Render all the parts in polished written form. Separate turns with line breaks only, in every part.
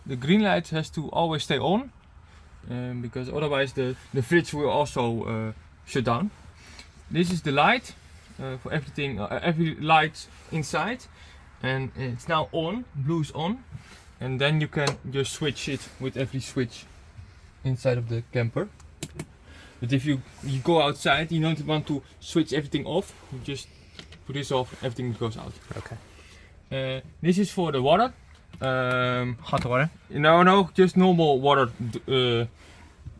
the green light has to always stay on, because otherwise the fridge will also shut down. This is the light for everything, every light inside, and it's now on. Blue is on, and then you can just switch it with every switch inside of the camper. But if you go outside, you don't want to switch everything off. You just put this off, everything goes out.
Okay.
This is for the water.
Hot water?
No, just normal water.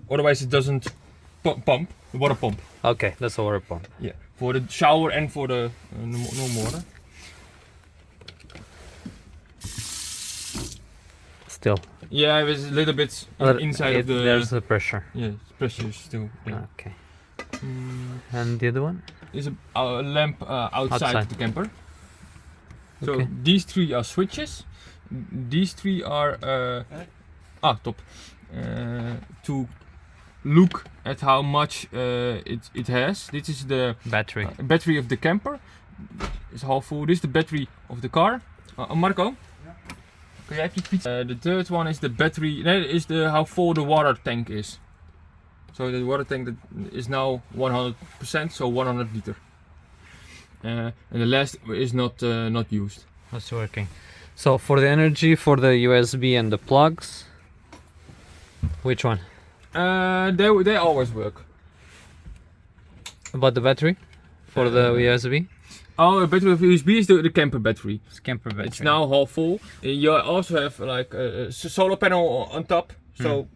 Otherwise it doesn't pump. The water pump.
Okay, that's a water pump.
Yeah, for the shower and for the normal water.
Still.
Yeah, it's a little bit inside of the.
There's the pressure.
Yeah, pressure is still. Yeah.
Okay. And the other one?
Is a lamp outside the camper. So
Okay.
these three are switches. These three are top. To look at how much it has. This is the
Battery.
battery of the camper. It's half full. This is the battery of the car. Marco? Kun jij even fietsen? The third one is the battery. That is how full the water tank is. So the water tank that is now 100%, so 100 liter. And the last is not used.
That's working. So for the energy, for the USB and the plugs, which one?
They always work.
About the battery? For the USB?
Oh, the battery of USB is the camper battery.
It's camper battery.
It's now half full. You also have like a solar panel on top, so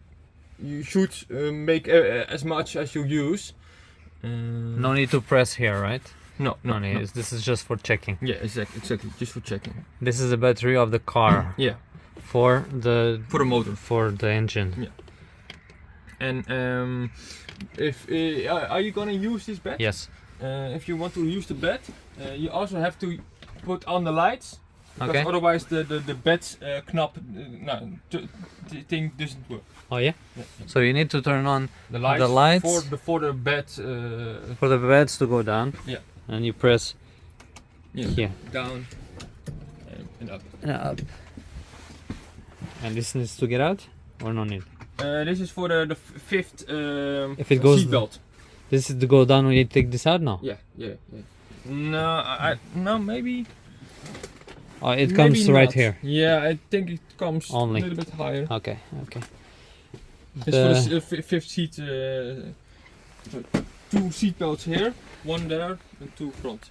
you should make as much as you use.
No need to press here, right?
No.
This is just for checking.
Yeah, exactly, just for checking.
This is the battery of the car.
Yeah.
For the
motor.
For the engine.
Yeah. And if are you gonna use this bed?
Yes.
If you want to use the bed, you also have to put on the lights. Because
Okay.
otherwise the bed knob thing doesn't work.
Oh yeah? So you need to turn on
The lights, for the bed.
for the beds to go down.
Yeah.
And you press
here. Down and up.
Up. And this needs to get out or no need?
This is for the fifth
If it goes
seatbelt.
This is to go down when you take this out now?
Yeah. No, maybe.
Oh, it
maybe
comes right
not.
here.
Yeah, I think it comes
Only.
a little bit higher.
Okay.
It's for the fifth seat. Two seat belts here, one there, and two front.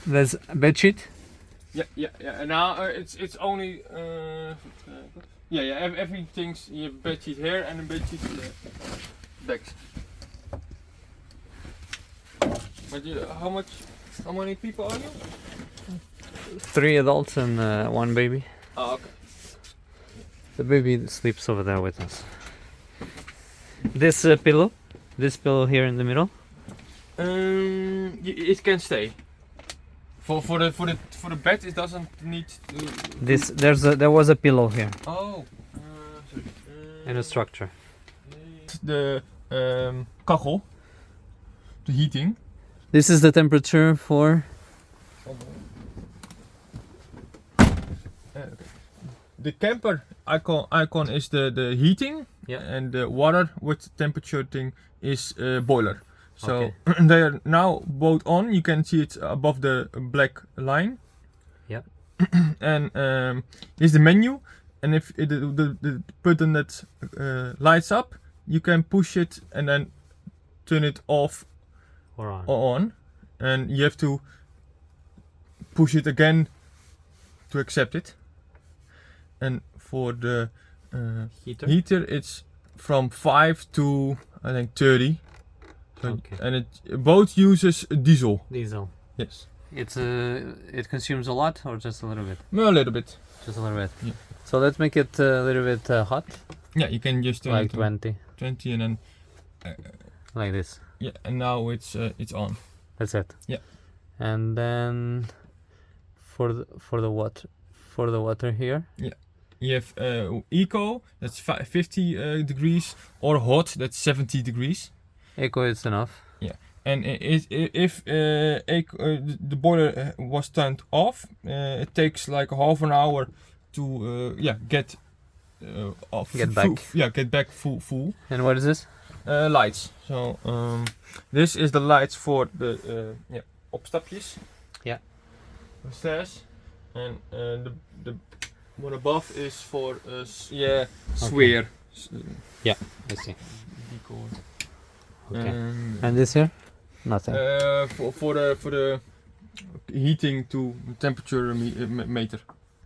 There's a bed sheet.
Yeah. And now it's only. Everything's you have bed sheet here and a bed sheet back. But how many people are you?
3 adults and 1 baby.
Oh, okay.
The baby sleeps over there with us. This pillow here in the middle.
It can stay. For the bed, it doesn't need to.
There was a pillow here
Oh. Sorry.
in a structure.
The kachel, the heating.
This is the temperature for.
The camper icon is the heating, and the water with temperature thing is boiler. So
Okay.
they are now both on. You can see it above the black line.
Yeah.
And here's the menu. And if the button that lights up, you can push it and then turn it off
Or
on. And you have to push it again to accept it. And for the heater, it's from 5 to I think 30. So
Okay.
And it both uses diesel.
Diesel.
Yes.
It consumes a lot or just a little bit?
A little bit.
Just a little bit.
Yeah.
So let's make it a little bit hot.
Yeah, you can just turn
Like
it to
20.
20 and then
Like this.
yeah, and now it's on.
That's it.
Yeah.
And then for the water here.
Yeah. You have eco, that's 50 degrees, or hot, that's 70 degrees.
Eco is enough.
Yeah. And if the boiler was turned off, it takes like half an hour to get
Get back.
get back full
And what is this?
lights. So this is the lights for the opstapjes.
Yeah.
The stairs, and the one above is for swear.
Yeah, I see.
Decor.
Okay. And this here? Nothing.
For the heating to temperature meter.